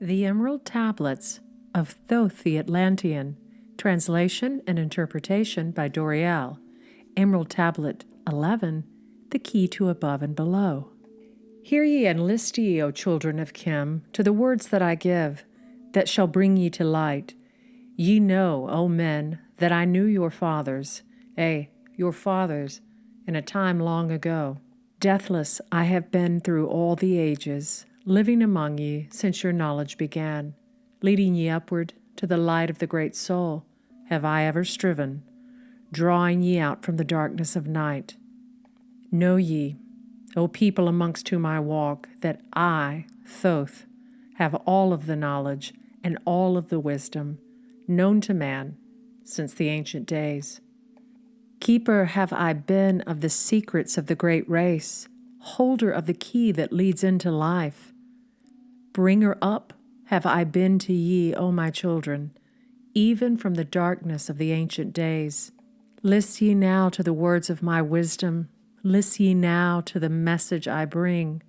The Emerald Tablets of Thoth the Atlantean, translation and interpretation by Doreal, Emerald Tablet 11, the key to above and below. Hear ye and list ye, O children of Kim, to the words that I give, that shall bring ye to light. Ye know, O men, that I knew your fathers, your fathers, in a time long ago. Deathless I have been through all the ages, living among ye since your knowledge began. Leading ye upward to the light of the great soul have I ever striven, drawing ye out from the darkness of night. Know ye, O people amongst whom I walk, that I, Thoth, have all of the knowledge and all of the wisdom known to man since the ancient days. Keeper have I been of the secrets of the great race, holder of the key that leads into life. Bringer up have I been to ye, O my children, even from the darkness of the ancient days. List ye now to the words of my wisdom, list ye now to the message I bring.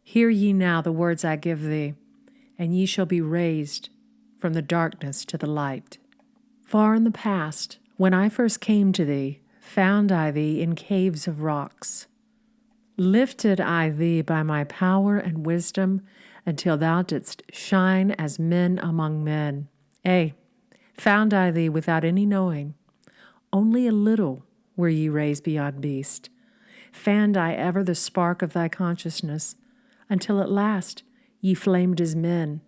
Hear ye now the words I give thee, and ye shall be raised from the darkness to the light. Far in the past, when I first came to thee, found I thee in caves of rocks. Lifted I thee by my power and wisdom until thou didst shine as men among men. Found I thee without any knowing. Only a little were ye raised beyond beast. Fanned I ever the spark of thy consciousness, until at last ye flamed as men.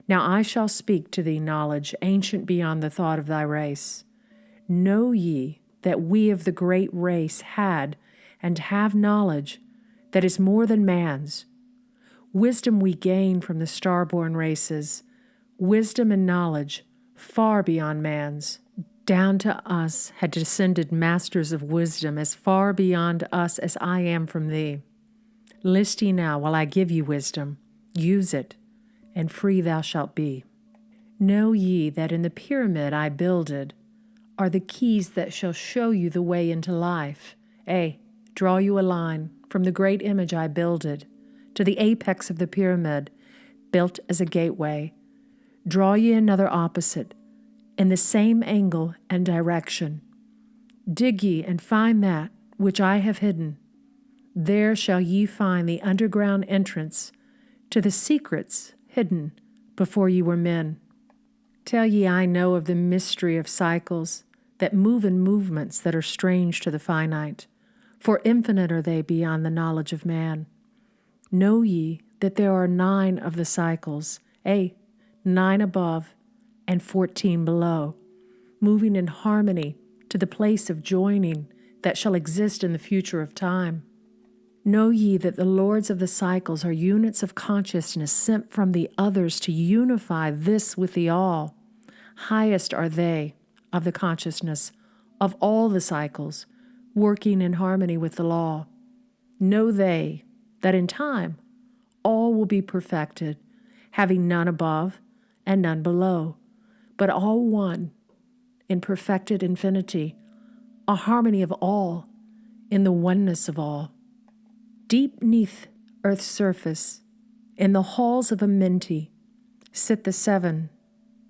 Now I shall speak to thee knowledge ancient beyond the thought of thy race. Know ye that we of the great race had and have knowledge that is more than man's. Wisdom we gain from the star-born races, wisdom and knowledge far beyond man's. Down to us had descended masters of wisdom as far beyond us as I am from thee. List ye now while I give you wisdom, use it, and free thou shalt be. Know ye that in the pyramid I builded are the keys that shall show you the way into life. Draw you a line from the great image I builded to the apex of the pyramid, built as a gateway. Draw ye another opposite, in the same angle and direction. Dig ye and find that which I have hidden. There shall ye find the underground entrance to the secrets hidden before ye were men. Tell ye I know of the mystery of cycles that move in movements that are strange to the finite, for infinite are they beyond the knowledge of man. Know ye that there are 9 of the cycles, 9 above and 14 below, moving in harmony to the place of joining that shall exist in the future of time. Know ye that the lords of the cycles are units of consciousness sent from the others to unify this with the all. Highest are they of the consciousness of all the cycles, working in harmony with the law. Know they that in time all will be perfected, having none above and none below, but all one in perfected infinity, a harmony of all in the oneness of all. Deep neath earth's surface, in the halls of Amenti, sit the 7,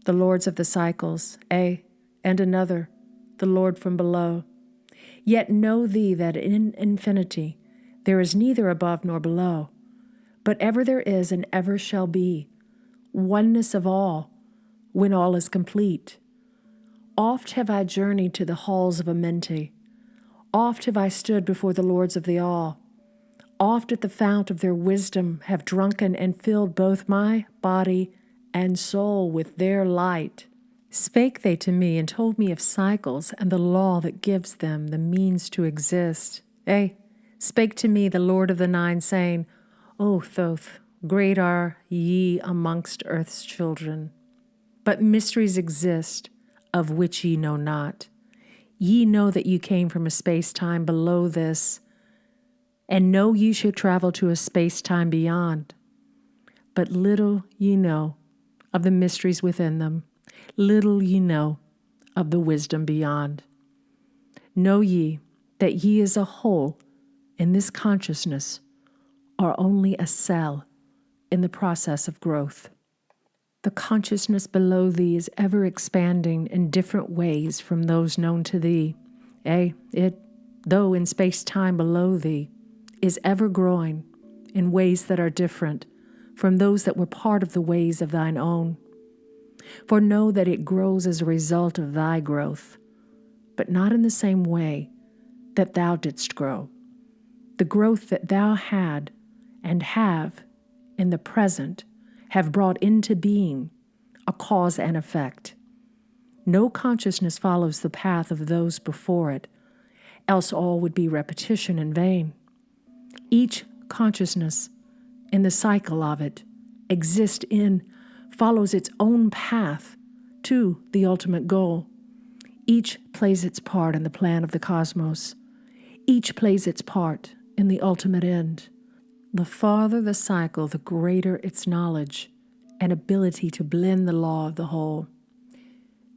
the lords of the cycles, and another, the Lord from below. Yet know thee that in infinity there is neither above nor below, but ever there is and ever shall be, oneness of all, when all is complete. Oft have I journeyed to the halls of Amenti. Oft have I stood before the lords of the all. Oft at the fount of their wisdom have drunken and filled both my body and soul with their light. Spake they to me and told me of cycles and the law that gives them the means to exist. Spake to me the Lord of the 9, saying, O Thoth, great are ye amongst earth's children, but mysteries exist of which ye know not. Ye know that ye came from a space-time below this, and know ye should travel to a space-time beyond. But little ye know of the mysteries within them. Little ye know of the wisdom beyond. Know ye that ye as a whole in this consciousness are only a cell in the process of growth. The consciousness below thee is ever expanding in different ways from those known to thee. It, though in space-time below thee, is ever growing in ways that are different from those that were part of the ways of thine own. For know that it grows as a result of thy growth, but not in the same way that thou didst grow. The growth that thou had and have in the present have brought into being a cause and effect. No consciousness follows the path of those before it, else all would be repetition in vain. Each consciousness in the cycle of it follows its own path to the ultimate goal. Each plays its part in the plan of the cosmos. Each plays its part in the ultimate end. The farther the cycle, the greater its knowledge and ability to blend the law of the whole.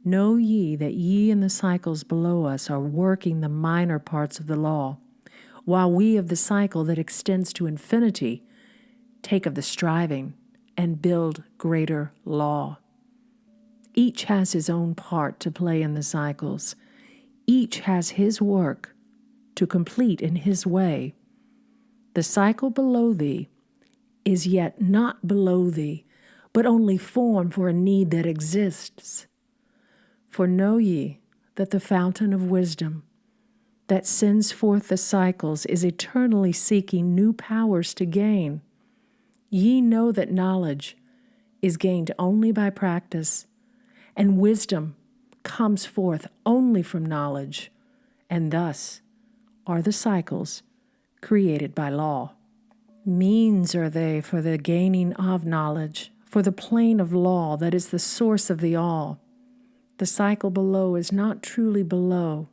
Know ye that ye in the cycles below us are working the minor parts of the law, while we of the cycle that extends to infinity take of the striving and build greater law. Each has his own part to play in the cycles. Each has his work to complete in his way. The cycle below thee is yet not below thee, but only form for a need that exists. For know ye that the fountain of wisdom that sends forth the cycles is eternally seeking new powers to gain. Ye know that knowledge is gained only by practice, and wisdom comes forth only from knowledge, and thus are the cycles created by law. Means are they for the gaining of knowledge, for the plane of law that is the source of the all. The cycle below is not truly below,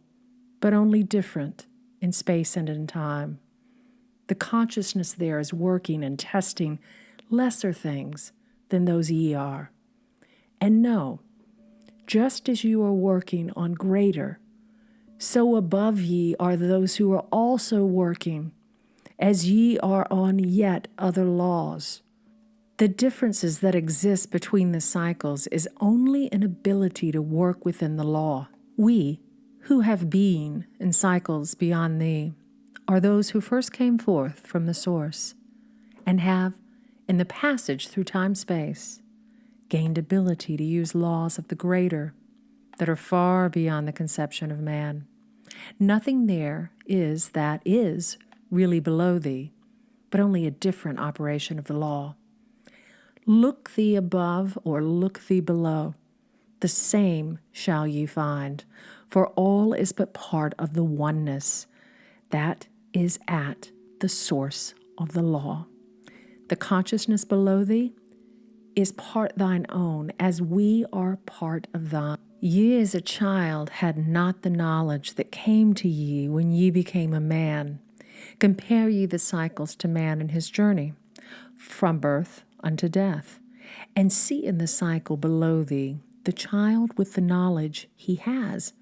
but only different in space and in time. The consciousness there is working and testing lesser things than those ye are. And know, just as you are working on greater, so above ye are those who are also working, as ye are on yet other laws. The differences that exist between the cycles is only an ability to work within the law. We, who have being in cycles beyond thee, are those who first came forth from the source, and have, in the passage through time-space, gained ability to use laws of the greater that are far beyond the conception of man. Nothing there is that is really below thee, but only a different operation of the law. Look thee above or look thee below, the same shall ye find, for all is but part of the oneness that is at the source of the law. The consciousness below thee is part thine own, as we are part of thine. Ye as a child had not the knowledge that came to ye when ye became a man. Compare ye the cycles to man in his journey, from birth unto death, and see in the cycle below thee the child with the knowledge he has,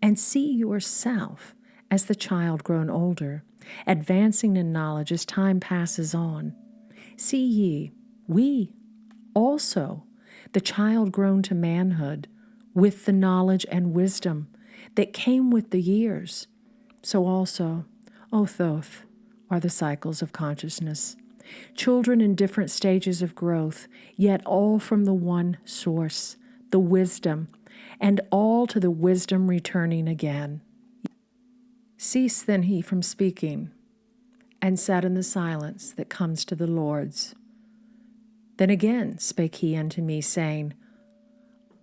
and see yourself as the child grown older, advancing in knowledge as time passes on. See ye, we also, the child grown to manhood, with the knowledge and wisdom that came with the years. So also, O Thoth, are the cycles of consciousness. Children in different stages of growth, yet all from the one source, the wisdom, and all to the wisdom returning again. Ceased then he from speaking, and sat in the silence that comes to the Lord's. Then again spake he unto me, saying,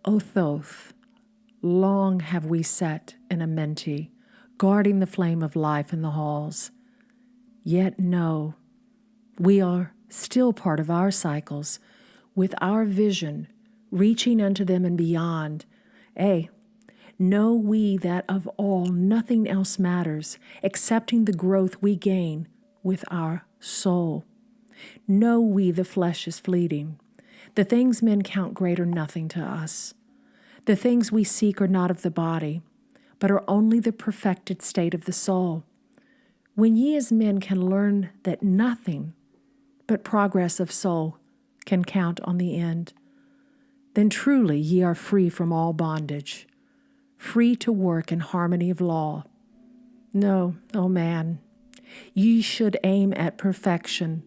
O Thoth, long have we sat in amenti, guarding the flame of life in the halls. Yet know, we are still part of our cycles, with our vision reaching unto them and beyond. Know we that of all nothing else matters, excepting the growth we gain with our soul. Know we the flesh is fleeting. The things men count great are nothing to us. The things we seek are not of the body, but are only the perfected state of the soul. When ye as men can learn that nothing but progress of soul can count on the end, then truly ye are free from all bondage, free to work in harmony of law. No, O man, ye should aim at perfection,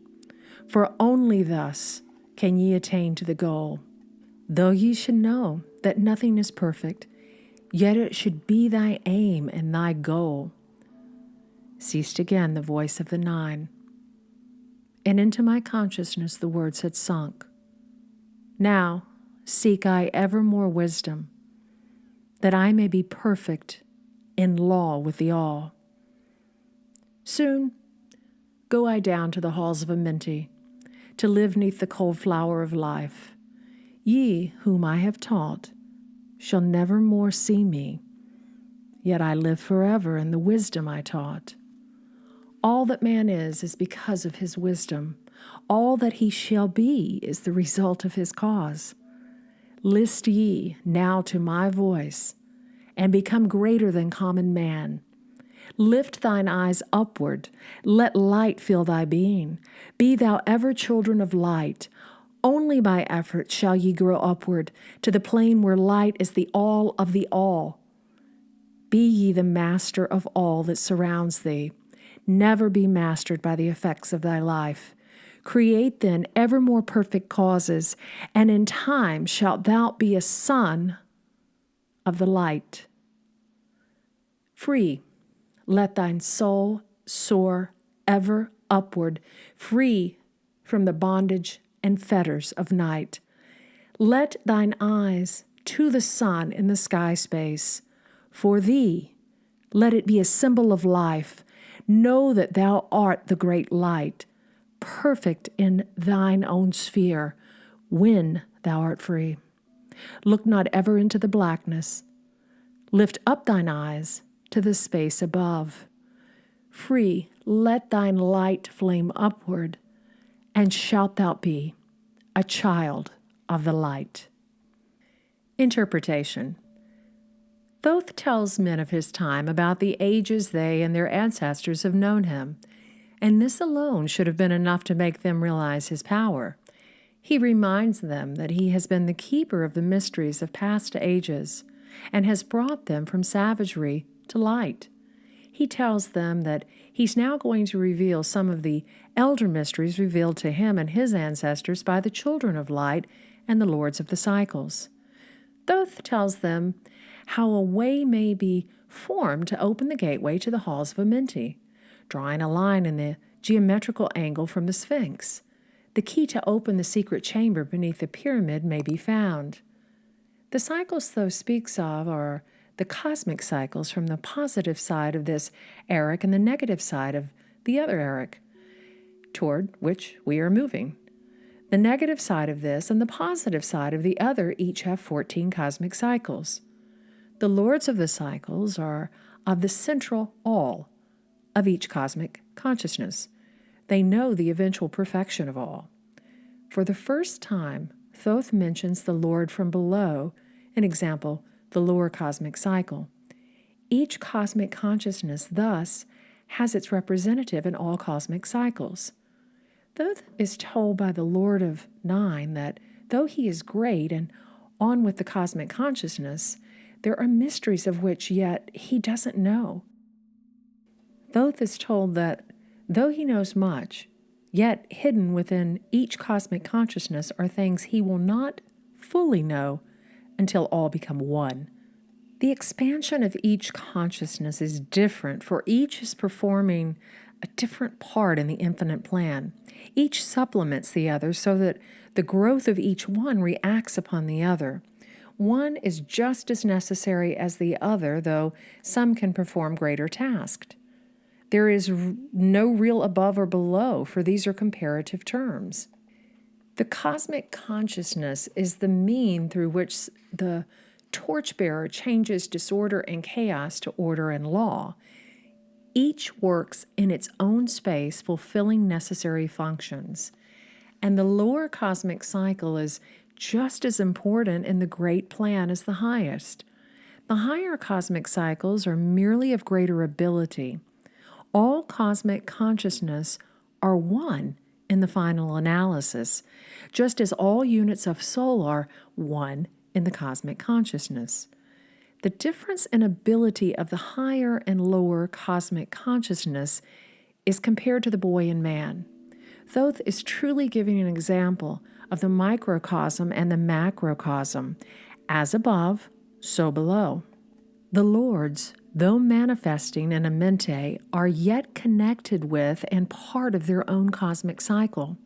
for only thus can ye attain to the goal. Though ye should know that nothing is perfect, yet it should be thy aim and thy goal. Ceased again the voice of the nine, and into my consciousness the words had sunk. Now seek I ever more wisdom, that I may be perfect in law with the all. Soon go I down to the halls of Amenti, to live neath the cold flower of life. Ye, whom I have taught, shall never more see me, yet I live forever in the wisdom I taught. All that man is because of his wisdom. All that he shall be is the result of his cause. List ye now to my voice, and become greater than common man. Lift thine eyes upward, let light fill thy being. Be thou ever children of light. Only by effort shall ye grow upward to the plane where light is the all of the all. Be ye the master of all that surrounds thee. Never be mastered by the effects of thy life. Create then ever more perfect causes, and in time shalt thou be a son of the light. Free, let thine soul soar ever upward, free from the bondage and fetters of night. Let thine eyes to the sun in the sky space. For thee, let it be a symbol of life. Know that thou art the great light, perfect in thine own sphere, when thou art free. Look not ever into the blackness. Lift up thine eyes to the space above. Free, let thine light flame upward, and shalt thou be a child of the light. Interpretation. Thoth tells men of his time about the ages they and their ancestors have known him, and this alone should have been enough to make them realize his power. He reminds them that he has been the keeper of the mysteries of past ages and has brought them from savagery to light. He tells them that he's now going to reveal some of the elder mysteries revealed to him and his ancestors by the children of light and the lords of the cycles. Thoth tells them how a way may be formed to open the gateway to the halls of Amenti, drawing a line in the geometrical angle from the Sphinx. The key to open the secret chamber beneath the pyramid may be found. The cycles Thoth speaks of are the cosmic cycles from the positive side of this Eric and the negative side of the other Eric, toward which we are moving. The negative side of this and the positive side of the other each have 14 cosmic cycles. The lords of the cycles are of the central all of each cosmic consciousness. They know the eventual perfection of all. For the first time, Thoth mentions the Lord from below, an example, the lower cosmic cycle. Each cosmic consciousness, thus, has its representative in all cosmic cycles. Thoth is told by the Lord of Nine that, though he is great and on with the cosmic consciousness, there are mysteries of which yet he doesn't know. Thoth is told that, though he knows much, yet hidden within each cosmic consciousness are things he will not fully know until all become one. The expansion of each consciousness is different, for each is performing a different part in the infinite plan. Each supplements the other so that the growth of each one reacts upon the other. One is just as necessary as the other, though some can perform greater tasks. There is no real above or below, for these are comparative terms. The cosmic consciousness is the mean through which the torchbearer changes disorder and chaos to order and law. Each works in its own space, fulfilling necessary functions. And the lower cosmic cycle is just as important in the great plan as the highest. The higher cosmic cycles are merely of greater ability. All cosmic consciousness are one in the final analysis, just as all units of soul are one in the cosmic consciousness. The difference in ability of the higher and lower cosmic consciousness is compared to the boy and man. Thoth is truly giving an example of the microcosm and the macrocosm, as above, so below. The lords, though manifesting in a mente, are yet connected with and part of their own cosmic cycle.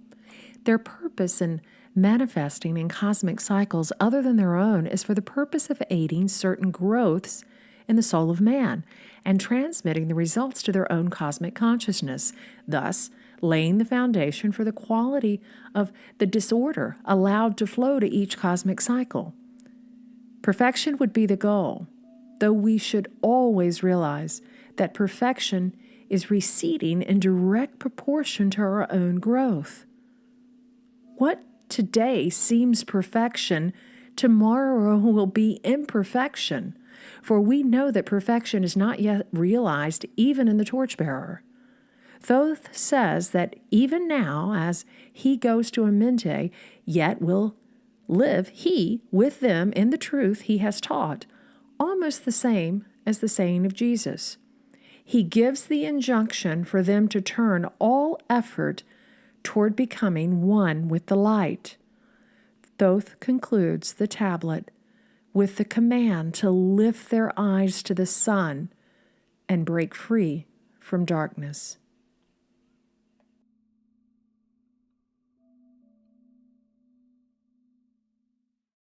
Their purpose in manifesting in cosmic cycles other than their own is for the purpose of aiding certain growths in the soul of man and transmitting the results to their own cosmic consciousness, thus laying the foundation for the quality of the disorder allowed to flow to each cosmic cycle. Perfection would be the goal, though we should always realize that perfection is receding in direct proportion to our own growth. What today seems perfection, tomorrow will be imperfection, for we know that perfection is not yet realized even in the torchbearer. Thoth says that even now, as he goes to a mente, yet will live he with them in the truth he has taught, almost the same as the saying of Jesus. He gives the injunction for them to turn all effort toward becoming one with the light. Thoth concludes the tablet with the command to lift their eyes to the sun and break free from darkness.